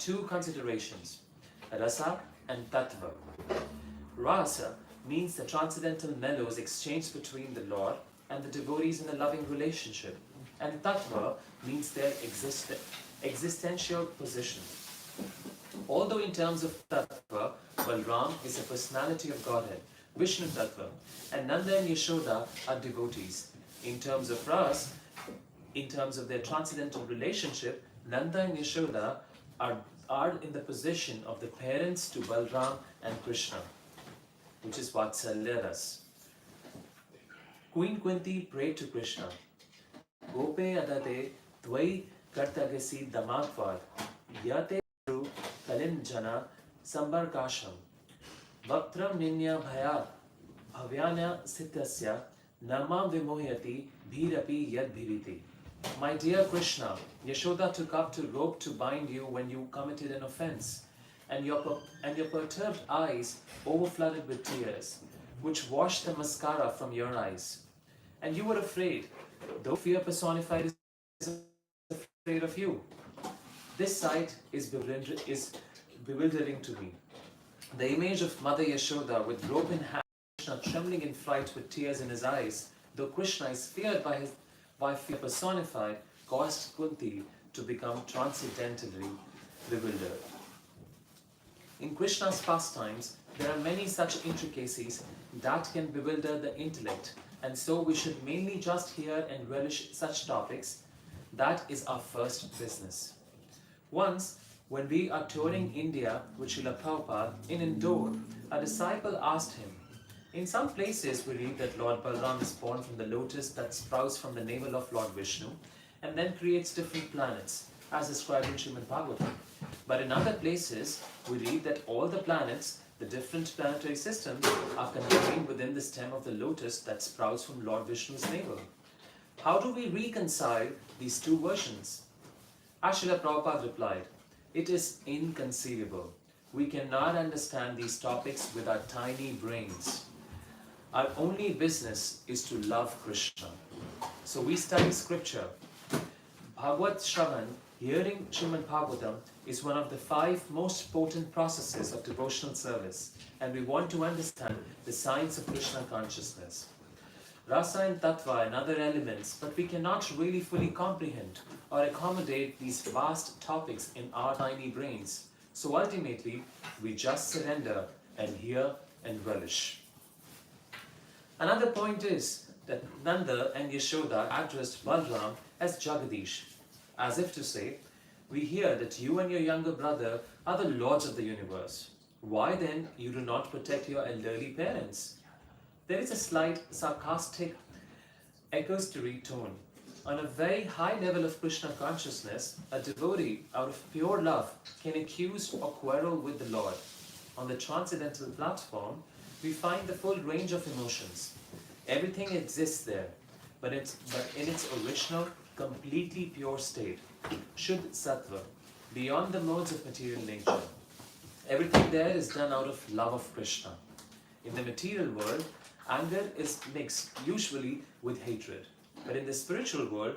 two considerations, rasa and tattva. Rasa means the transcendental mellows exchanged between the Lord and the devotees in a loving relationship, and tattva means their existential position. Although in terms of tattva, Balram is a personality of Godhead, Vishnu tattva, and Nanda and Yashoda are devotees. In terms of ras, in terms of their transcendental relationship, Nanda and Yashoda are in the position of the parents to Balram and Krishna, which is Vatsalya ras. Queen Kunti prayed to Krishna, Gope adate tvai kartagasi damatvad, yate ru kalin jana sambarkasham, vaktram ninya bhayat bhavyana sitasya namam vimohyati bhirapi yad bhiriti. My dear Krishna, Yashoda took up to rope to bind you when you committed an offense, and your perturbed eyes overflooded with tears, which washed the mascara from your eyes. And you were afraid, though fear personified is afraid of you. This sight is bewildering to me. The image of Mother Yashoda with rope in hand, Krishna trembling in fright with tears in his eyes, though Krishna is feared by fear personified, caused Kunti to become transcendentally bewildered. In Krishna's pastimes, there are many such intricacies that can bewilder the intellect, and so we should mainly just hear and relish such topics. That is our first business. Once, when we are touring India with Srila Prabhupada in Indore, a disciple asked him, in some places we read that Lord Balram is born from the lotus that sprouts from the navel of Lord Vishnu and then creates different planets, as described in Srimad Bhagavatam. But in other places, we read that all the planets, the different planetary systems, are contained within the stem of the lotus that sprouts from Lord Vishnu's navel. How do we reconcile these two versions? Srila Prabhupada replied, it is inconceivable. We cannot understand these topics with our tiny brains. Our only business is to love Krishna. So we study scripture. Bhagavad Shravan, hearing Srimad Bhagavatam, is one of the 5 most potent processes of devotional service, and we want to understand the science of Krishna consciousness. Rasa and Tattva and other elements, but we cannot really fully comprehend or accommodate these vast topics in our tiny brains. So ultimately, we just surrender and hear and relish. Another point is that Nanda and Yashoda addressed Balram as Jagadish, as if to say, we hear that you and your younger brother are the lords of the universe. Why then you do not protect your elderly parents? There is a slight sarcastic, accusatory tone. On a very high level of Krishna consciousness, a devotee out of pure love can accuse or quarrel with the Lord. On the transcendental platform, we find the full range of emotions. Everything exists there, but in its original, completely pure state, Shuddh Sattva, beyond the modes of material nature. Everything there is done out of love of Krishna. In the material world, anger is mixed, usually with hatred. But in the spiritual world,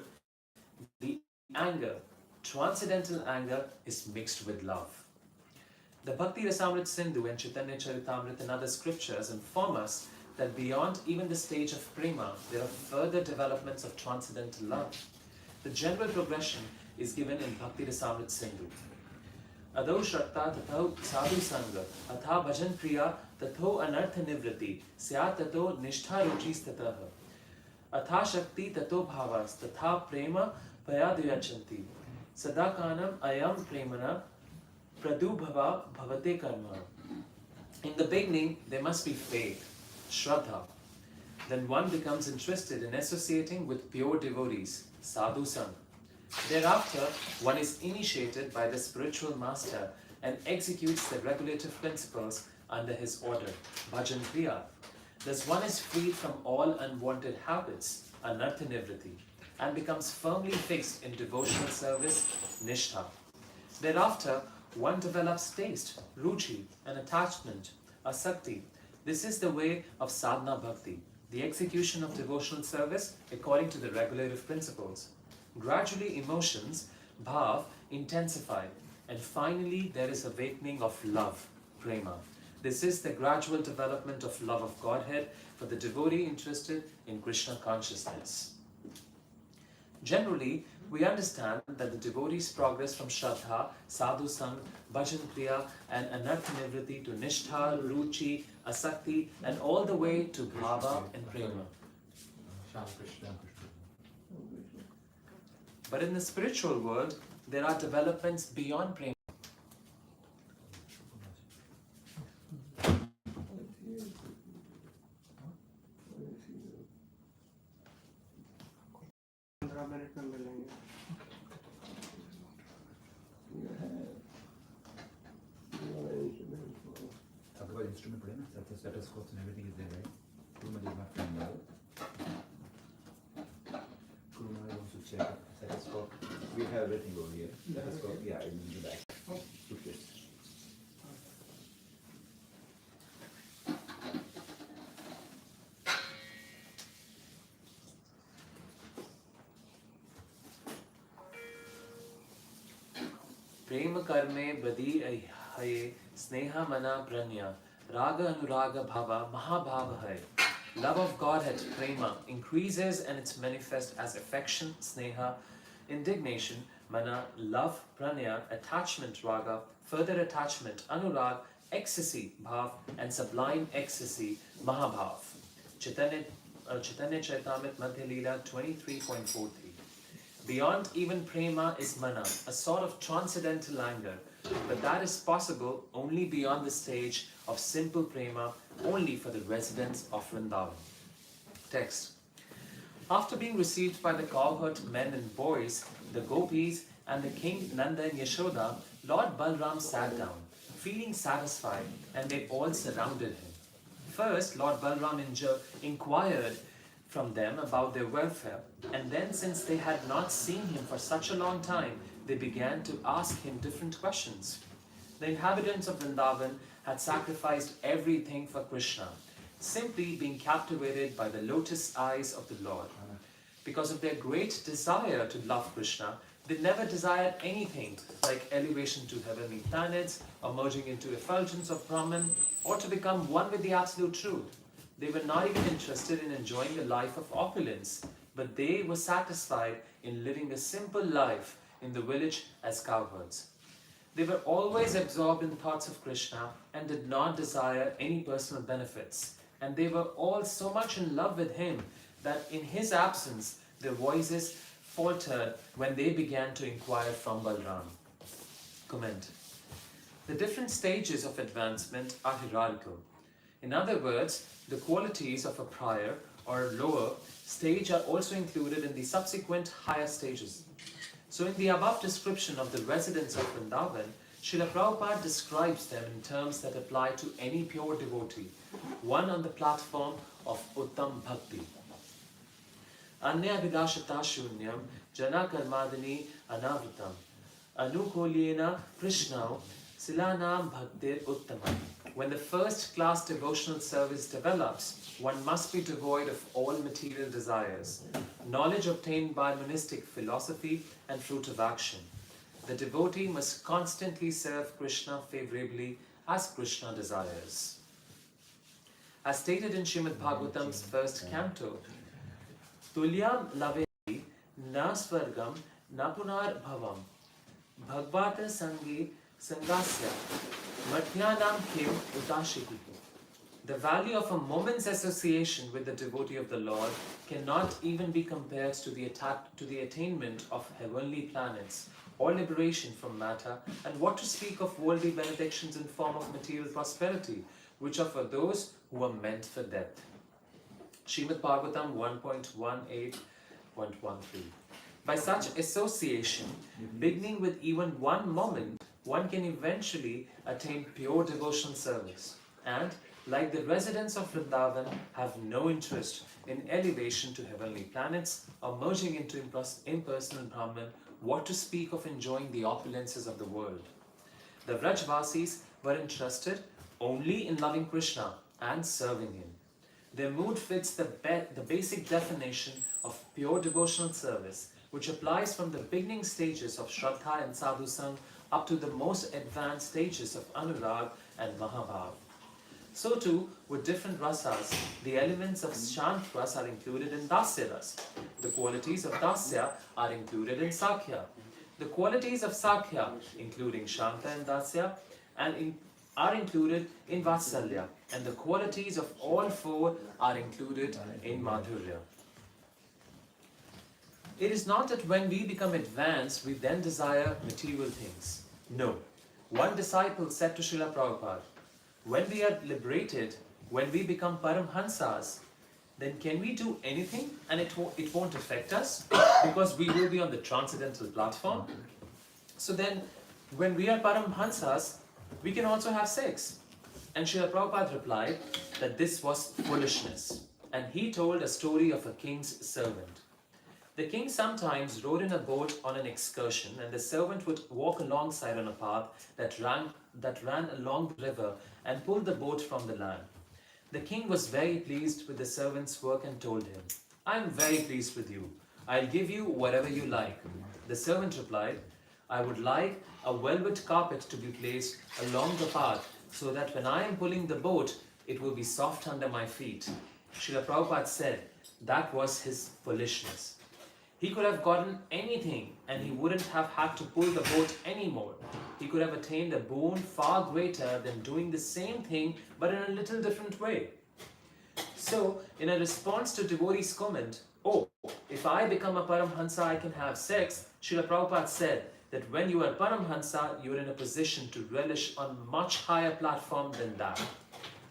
the anger, transcendental anger, is mixed with love. The Bhakti Rasamrit Sindhu and Chaitanya Charitamrita and other scriptures inform us that beyond even the stage of prema, there are further developments of transcendental love. The general progression is given in Bhakti Rasamrit Sindhu. Adho Shratta Tatho Sadhu Sangha, Atha Bhajan Priya Tatho Anartha Nivrati, Syat Tato Nishtha Ruchis Tataha, Atha Shakti Tato Bhavas, Tatha Prema Payaduyachanti, Sadakanam Ayam Premana Pradubhava Bhavate Karma. In the beginning, there must be faith, Shraddha. Then one becomes interested in associating with pure devotees, Sadhu Sangha. Thereafter, one is initiated by the spiritual master and executes the regulative principles under his order, Bhajan Kriya. Thus one is freed from all unwanted habits, Anartha Nivriti, and becomes firmly fixed in devotional service, Nishtha. Thereafter, one develops taste, ruchi, and attachment, asakti. This is the way of sadhana bhakti, the execution of devotional service according to the regulative principles. Gradually emotions, bhav, intensify, And finally, there is awakening of love, prema. This is the gradual development of love of Godhead for the devotee interested in Krishna consciousness. Generally, we understand that the devotee's progress from Shraddha, Sadhu Sang, Bhajan Kriya and Anartha Nivriti to Nishtha, Ruchi, Asakti and all the way to Bhava and Prema. But in the spiritual world, there are developments beyond Prema. Otherwise, instrument play, na? Stethoscopes and everything is there, right? Kuruma is not playing well. Kuruma wants to check stethoscope. We have everything over here. Stethoscope, yeah, in the back. Suitcase. Prema karme badi haye sneha mana pranya raga anuraga bhava mahabhava hai. Love of Godhead, prema, increases and it's manifest as affection, sneha, indignation, mana, love, pranya, attachment, raga, further attachment, anurag, ecstasy, bhav, and sublime ecstasy, mahabhav. Chaitanya Chaitamrit Madhya Leela 23.43. Beyond even prema is mana, a sort of transcendental anger, but that is possible only beyond the stage of simple prema, only for the residents of Vrindavan. Text. After being received by the cowherd men and boys, the gopis, and the king Nanda and Yashoda, Lord Balram sat down, feeling satisfied, and they all surrounded him. First, Lord Balram inquired from them about their welfare, and then, since they had not seen him for such a long time, they began to ask him different questions. The inhabitants of Vrindavan had sacrificed everything for Krishna, simply being captivated by the lotus eyes of the Lord. Because of their great desire to love Krishna, they never desired anything like elevation to heavenly planets, or merging into effulgence of Brahman, or to become one with the absolute truth. They were not even interested in enjoying a life of opulence, but they were satisfied in living a simple life in the village as cowherds. They were always absorbed in thoughts of Krishna and did not desire any personal benefits. And they were all so much in love with him that in his absence, their voices faltered when they began to inquire from Balram. Comment. The different stages of advancement are hierarchical. In other words, the qualities of a prior or lower stage are also included in the subsequent higher stages. So in the above description of the residents of Vrindavan, Srila Prabhupada describes them in terms that apply to any pure devotee, one on the platform of Uttam Bhakti. Anya Vidashata Shunyam Jana Karmadini Anavritam Anukulyena Krishnau Silanam Bhaktir Uttamam. When the first class devotional service develops, one must be devoid of all material desires, knowledge obtained by monistic philosophy and fruit of action. The devotee must constantly serve Krishna favorably as Krishna desires. As stated in Srimad Bhagavatam's first canto, Tulyam laveti na swargam na punar bhavam bhagvata sangi sangasya matyanam kim utashiti. The value of a moment's association with the devotee of the Lord cannot even be compared to the attainment of heavenly planets or liberation from matter, and what to speak of worldly benedictions in form of material prosperity, which are for those who are meant for death. Srimad Bhagavatam 1.18.13. By such association, beginning with even one moment, one can eventually attain pure devotional service, and, like the residents of Vrindavan, have no interest in elevation to heavenly planets or merging into impersonal Brahman, what to speak of enjoying the opulences of the world. The Vrajvasis were interested only in loving Krishna and serving him. Their mood fits the basic definition of pure devotional service, which applies from the beginning stages of Shraddha and Sadhu Sang up to the most advanced stages of Anurag and Mahabhav. So too, with different rasas, the elements of Shant ras are included in Dasya ras. The qualities of Dasya are included in Sakhya. The qualities of Sakhya, including Shanta and Dasya, are included in Vatsalya, and the qualities of all four are included in Madhurya. It is not that when we become advanced, we then desire material things. No. One disciple said to Srila Prabhupada, when we are liberated, when we become Paramhansas, then can we do anything and it won't affect us because we will be on the transcendental platform? So then, when we are Paramhansas, we can also have sex. And Srila Prabhupada replied that this was foolishness. And he told a story of a king's servant. The king sometimes rode in a boat on an excursion, and the servant would walk alongside on a path that ran along the river and pull the boat from the land. The king was very pleased with the servant's work and told him, I am very pleased with you. I'll give you whatever you like. The servant replied, I would like a velvet carpet to be placed along the path so that when I am pulling the boat, it will be soft under my feet. Srila Prabhupada said that was his foolishness. He could have gotten anything and he wouldn't have had to pull the boat anymore. He could have attained a boon far greater than doing the same thing but in a little different way. So, in a response to devotees' comment, oh, if I become a Paramhansa, I can have sex, Srila Prabhupada said that when you are Paramhansa, you are in a position to relish on a much higher platform than that.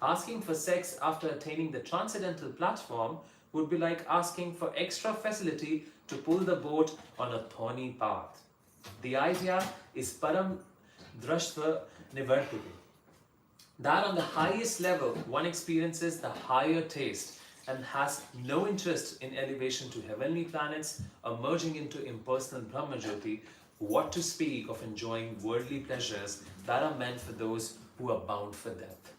Asking for sex after attaining the transcendental platform would be like asking for extra facility to pull the boat on a thorny path. The idea is Param Drashtva Nivartiti. That on the highest level, one experiences the higher taste and has no interest in elevation to heavenly planets or merging into impersonal Brahmajyoti, what to speak of enjoying worldly pleasures that are meant for those who are bound for death.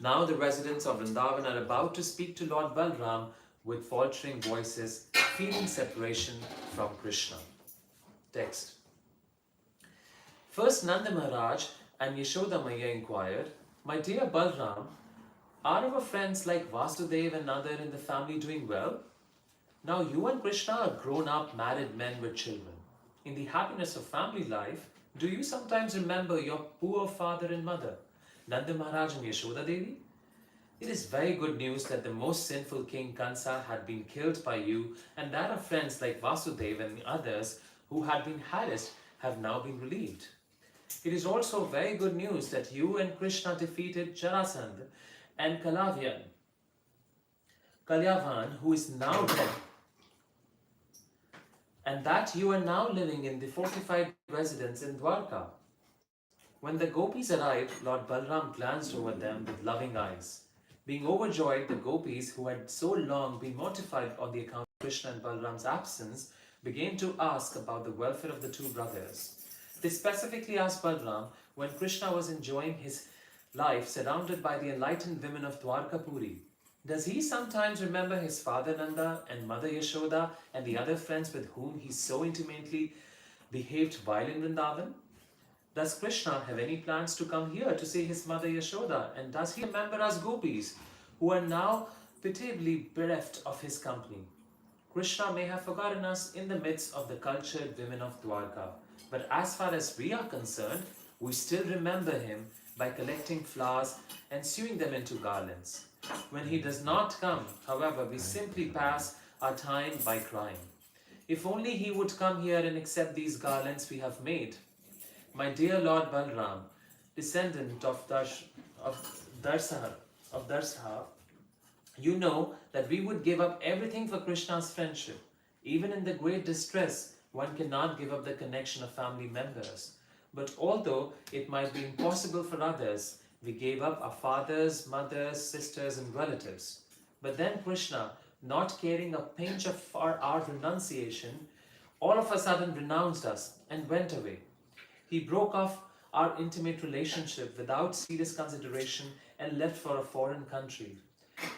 Now the residents of Vrindavan are about to speak to Lord Balram with faltering voices, feeling separation from Krishna. Text. First Nanda Maharaj and Yashoda Maya inquired, My dear Balram, are our friends like Vasudeva and Nanda in the family doing well? Now you and Krishna are grown-up married men with children. In the happiness of family life, do you sometimes remember your poor father and mother, Nanda Maharaj and Yashoda Devi? It is very good news that the most sinful king Kansa had been killed by you and that our friends like Vasudeva and others who had been harassed have now been relieved. It is also very good news that you and Krishna defeated Jarasandha and Kalyavan, who is now dead, and that you are now living in the fortified residence in Dwarka. When the gopis arrived, Lord Balram glanced over them with loving eyes. Being overjoyed, the gopis, who had so long been mortified on the account of Krishna and Balram's absence, began to ask about the welfare of the two brothers. They specifically asked Balram when Krishna was enjoying his life surrounded by the enlightened women of Dwarkapuri. Does he sometimes remember his father Nanda and mother Yashoda and the other friends with whom he so intimately behaved while in Vrindavan? Does Krishna have any plans to come here to see his mother Yashoda? And does he remember us gopis, who are now pitiably bereft of his company? Krishna may have forgotten us in the midst of the cultured women of Dwarka, but as far as we are concerned, we still remember him by collecting flowers and sewing them into garlands. When he does not come, however, we simply pass our time by crying. If only he would come here and accept these garlands we have made. My dear Lord Balram, descendant of Darsaha, you know that we would give up everything for Krishna's friendship. Even in the great distress, one cannot give up the connection of family members. But although it might be impossible for others, we gave up our fathers, mothers, sisters and relatives. But then Krishna, not caring a pinch for our renunciation, all of a sudden renounced us and went away. He broke off our intimate relationship without serious consideration and left for a foreign country.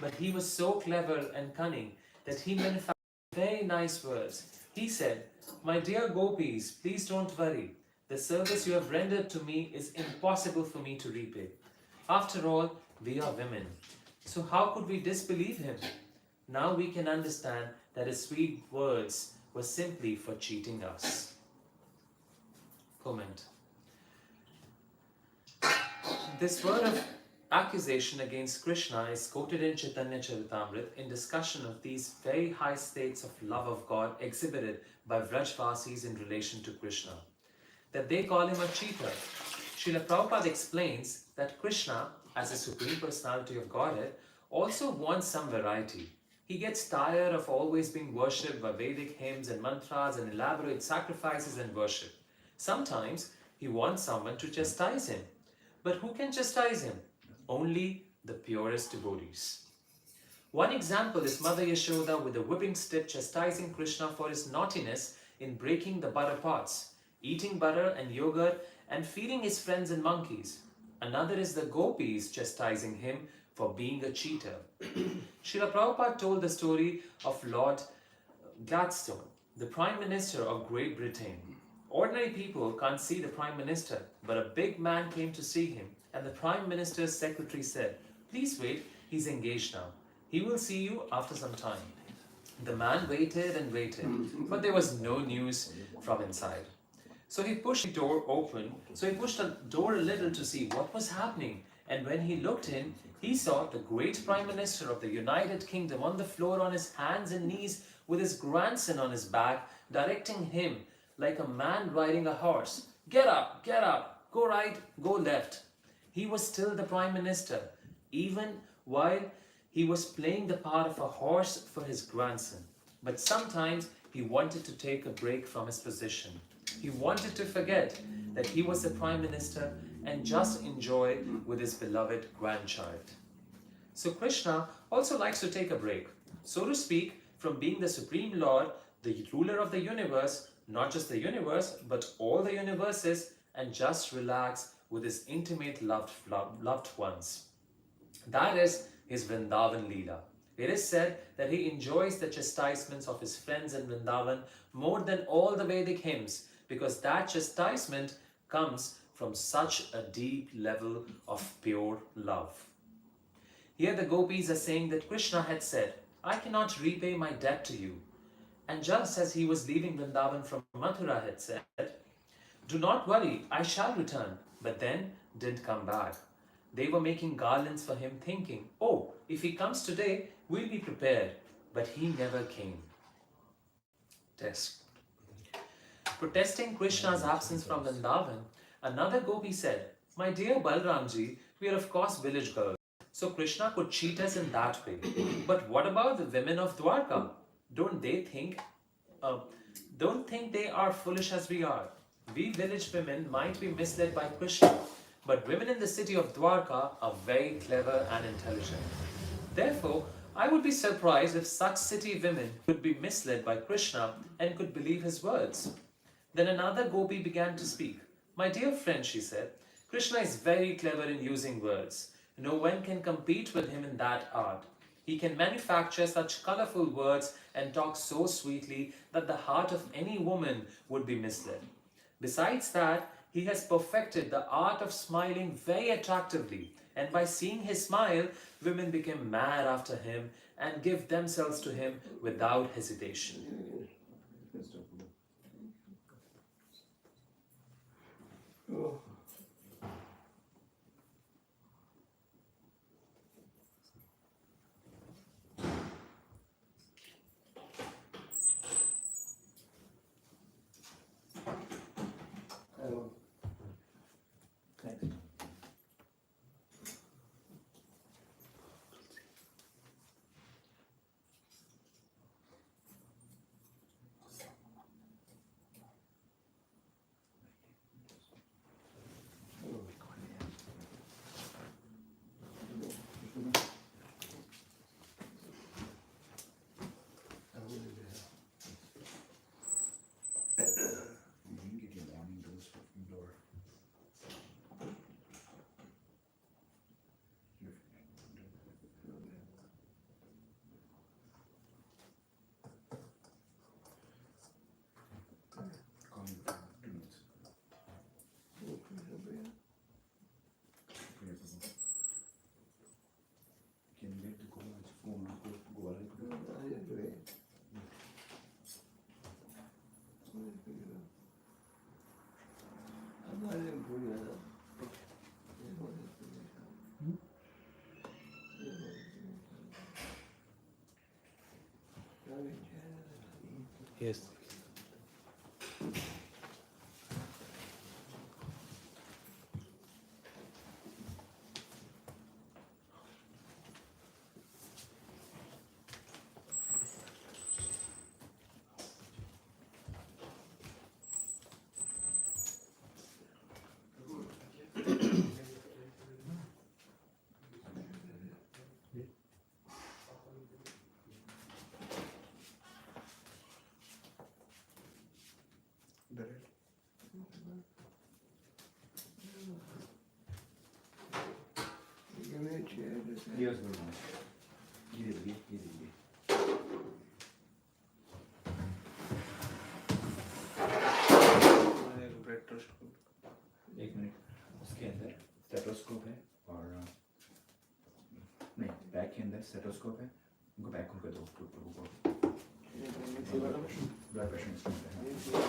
But he was so clever and cunning that he manufactured very nice words He said, "My dear gopis, please don't worry. The service you have rendered to me is impossible for me to repay. After all, we are women. So how could we disbelieve him? Now we can understand that his sweet words were simply for cheating us." Comment. This word of accusation against Krishna is quoted in Chaitanya Charitamrita in discussion of these very high states of love of God exhibited by Vrajvasis in relation to Krishna, that they call him a cheater. Srila Prabhupada explains that Krishna, as a Supreme Personality of Godhead, also wants some variety. He gets tired of always being worshipped by Vedic hymns and mantras and elaborate sacrifices and worship. Sometimes he wants someone to chastise him. But who can chastise him? Only the purest devotees. One example is Mother Yashoda with a whipping stick chastising Krishna for his naughtiness in breaking the butter pots, eating butter and yogurt, and feeding his friends and monkeys. Another is the gopis chastising him for being a cheater. Srila Prabhupada told the story of Lord Gladstone, the Prime Minister of Great Britain. Ordinary people can't see the Prime Minister, but a big man came to see him, and the Prime Minister's secretary said, "Please wait, he's engaged now. He will see you after some time." The man waited and waited, but there was no news from inside. So he pushed the door a little to see what was happening, and when he looked in, he saw the great Prime Minister of the United Kingdom on the floor on his hands and knees with his grandson on his back, directing him like a man riding a horse. Get up, go right, go left." He was still the Prime Minister, even while he was playing the part of a horse for his grandson. But sometimes he wanted to take a break from his position. He wanted to forget that he was the Prime Minister and just enjoy with his beloved grandchild. So Krishna also likes to take a break, so to speak, from being the Supreme Lord, the ruler of the universe, not just the universe, but all the universes, and just relax with his intimate loved ones. That is his Vrindavan Leela. It is said that he enjoys the chastisements of his friends in Vrindavan more than all the Vedic hymns, because that chastisement comes from such a deep level of pure love. Here the gopis are saying that Krishna had said, "I cannot repay my debt to you." And just as he was leaving Vrindavan from Mathura had said, "Do not worry, I shall return," but then didn't come back. They were making garlands for him, thinking, "Oh, if he comes today, we'll be prepared." But he never came. Test. Protesting Krishna's absence from Vrindavan, another gopi said, "My dear Balramji, we are of course village girls, so Krishna could cheat us in that way. But what about the women of Dwarka? Don't think they are foolish as we are. We village women might be misled by Krishna, but women in the city of Dwarka are very clever and intelligent. Therefore, I would be surprised if such city women could be misled by Krishna and could believe his words." Then another gopi began to speak. "My dear friend," she said, "Krishna is very clever in using words. No one can compete with him in that art. He can manufacture such colorful words and talk so sweetly that the heart of any woman would be misled. Besides that, he has perfected the art of smiling very attractively, and by seeing his smile, women become mad after him and give themselves to him without hesitation." Thanks. Yes. Yes, good one. Easy. एक minute उसके अंदर stethoscope है और नहीं bag के अंदर stethoscope है उनको बैग खोल कर दो ब्लड प्रेशर इंस्ट्रूमेंट है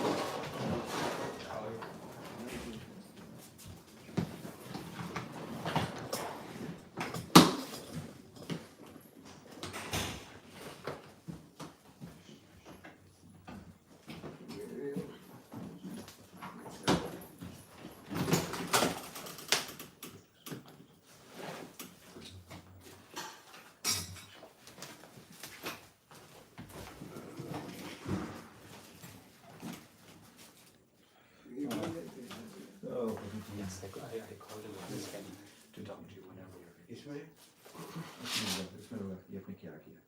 Yes, I called him this weekend to talk to you whenever you're ready. इसमें ये आपने क्या किया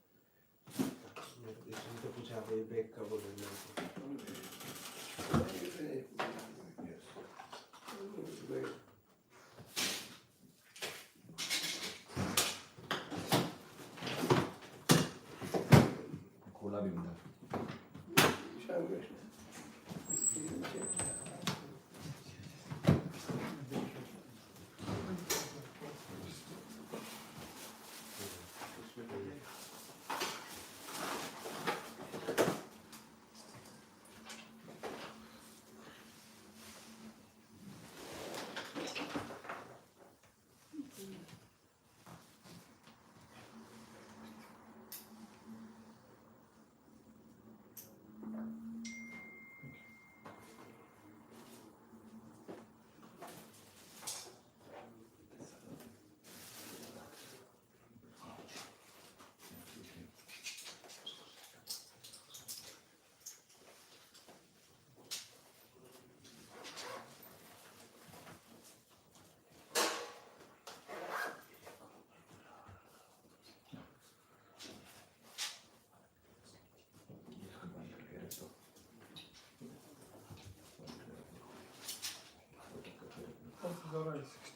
इसमें तो कुछ आप ये बैग का बोल रहे हैं खोला भी बंदा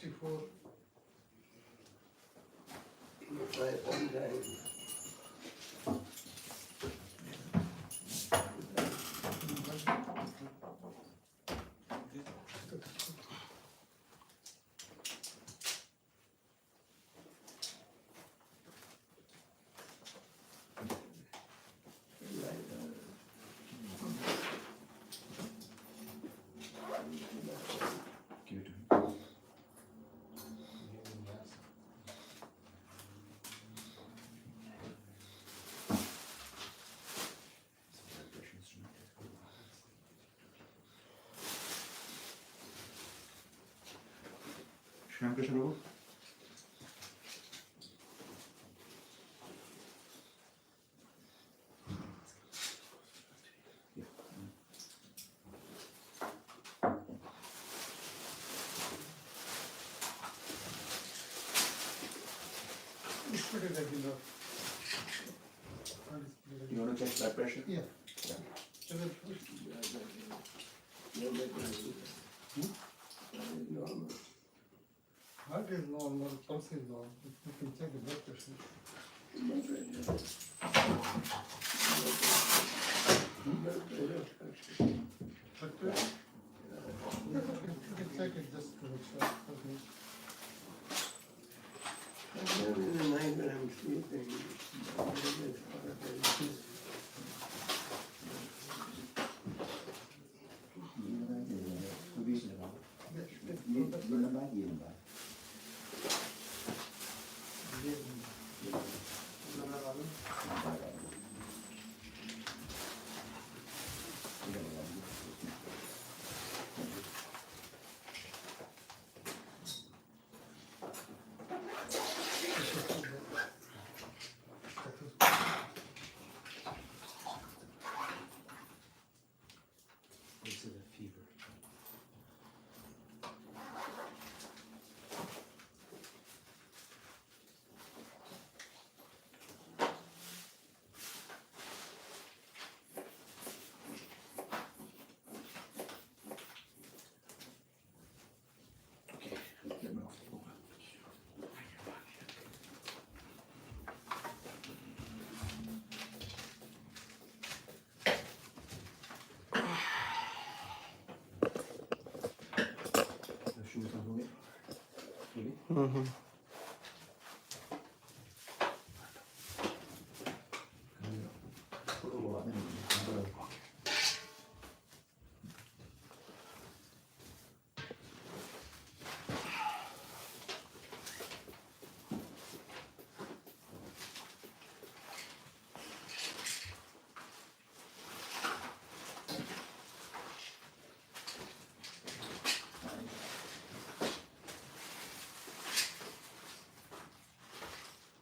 $64. give it to him blood pressure instrument Shram Krishna Babu You want to check blood pressure? Yeah. Heart is normal, pulse is normal. You can check the blood pressure. But you can check it just to make sure. Okay. In the night when I'm sleeping, Mm-hmm.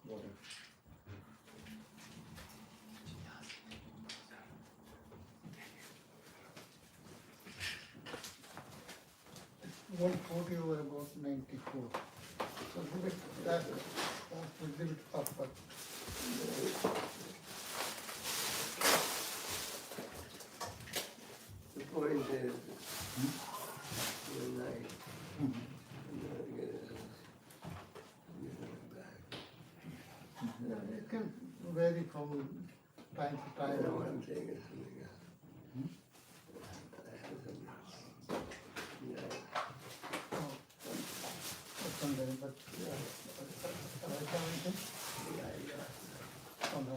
Water. It's 140 over about 94. So a little bit, that's a little bit up, but The point is, the night, I'm gonna get it back. it can vary from time to I time. know I'm taking something else. I have some, Sunday, but I can't. Oh, no.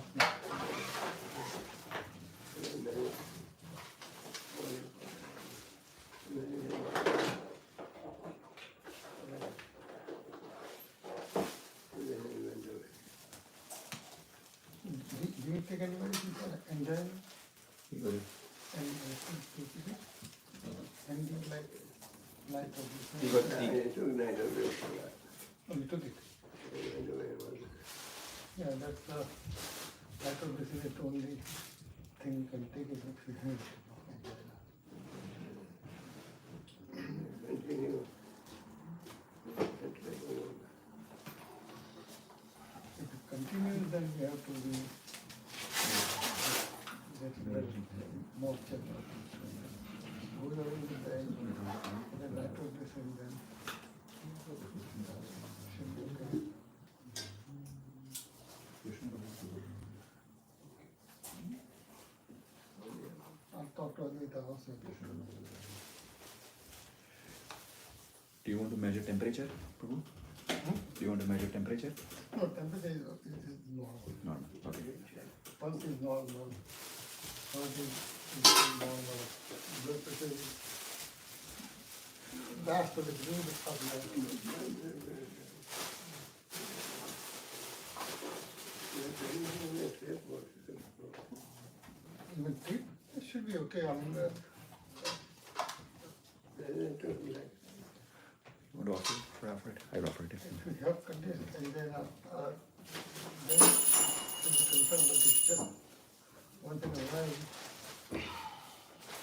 Do you take any medicine for angina You got it. and PCP? And do you like night of You this? got I the. took night of this for that. Oh, you took it? I went away, wasn't it? Yeah, that's night of this is the only thing you can take if you have angina. Continue. If it continues, then we have to be get more checkup. Goes away with the then night of this and then should be okay. I'll talk to Advaita also. Do you want to measure temperature, Prabhu? Do you want to measure temperature? No, temperature is normal. Normal. Okay. Pulse is normal. Heart is normal. Blood pressure is last a little bit up there. Even tip, it should be okay. I mean, You want to offer it for offer it? I will offer it. if you have condition and then it should be confirmed, but it's just once in a while.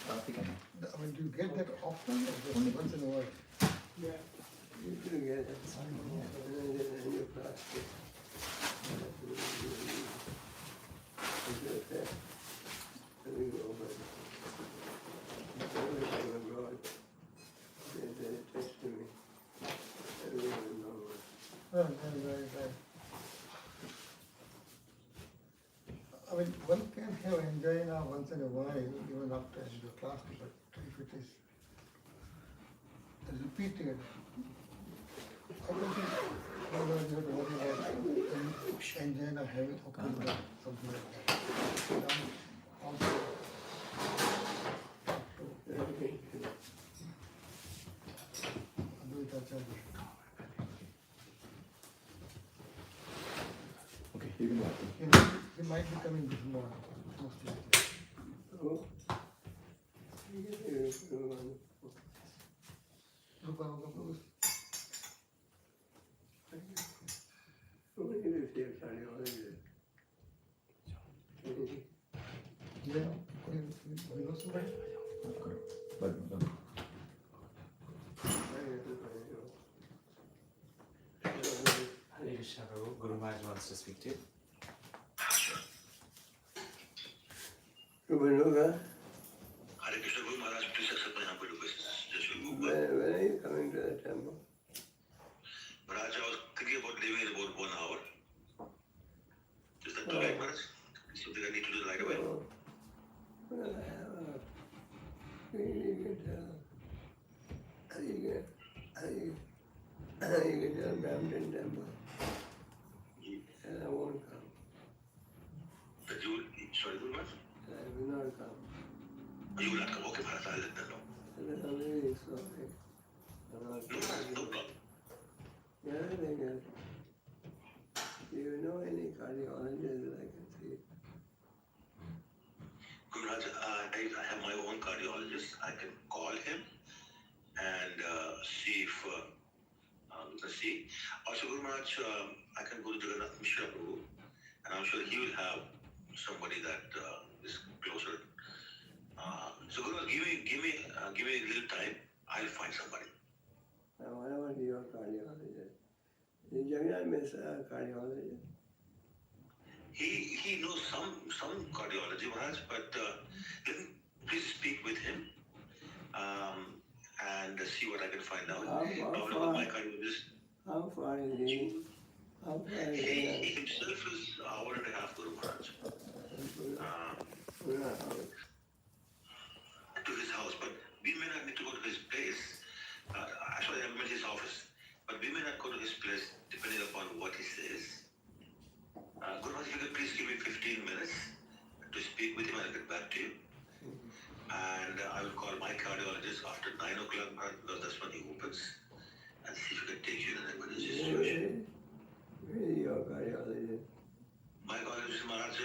I mean, do you get that often or just once in a while? You do get it. And then in your plastic. Let me go over. Everything abroad. They texted me. Everything normal. Right. I mean, one can have angina once in a while, even after angioplasty, but if it is repeated, I don't think you have to worry about angina having occurred or something like that. Also, Everything. Advaita Acharya. Okay, you can walk. He might be coming this morning, most likely. Oh. You get there, so, so when you do see a cardiologist, Yeah, you know somebody? But Hare Krishna, Prabhu. Guru Maharaj wants to speak to you. Rubanuga, Hare Krishna Guru Maharaj, please accept my humble request. Just will move. when are you coming to the temple? Maharaj, I was thinking about leaving in about 1 hour. Is that too late, Maharaj? Is something I need to do right away? Oh, well, I have a really good, how do you You can tell Brampton Temple, and I won't come. That you will, sorry, Guru Maharaj? I will not come. You will not come. Okay, Maharaj, I'll let them know. And I'm really sorry. I'm not No, Maharaj, no coming. problem. The other thing is, do you know any cardiologist that I can see? Guru Maharaj, I have my own cardiologist. I can call him and see if, let's see. Also, Guru Maharaj, I can go to Jagannath Mishra Prabhu, and I'm sure he will have somebody that is closer. So Guru Maharaj, give me a little time. I'll find somebody. Now, what about your cardiologist? Is Jagannath Mishra a cardiologist? He knows some cardiology, Maharaj, but let me please speak with him and see what I can find out. How Probably with my cardiologist. How far is he? How far is He he? himself is an hour and a half, Guru Maharaj, to his house. But we may not need to go to his place. Actually, I meant his office. But we may not go to his place depending upon what he says. Guru Maharaj, if you could please give me 15 minutes to speak with him, I'll get back to you. And I will call my cardiologist after 9 o'clock, Maharaj, because that's when he opens, and see if he can take you in an emergency situation. Really, your cardiologist? My cardiologist, Maharaj,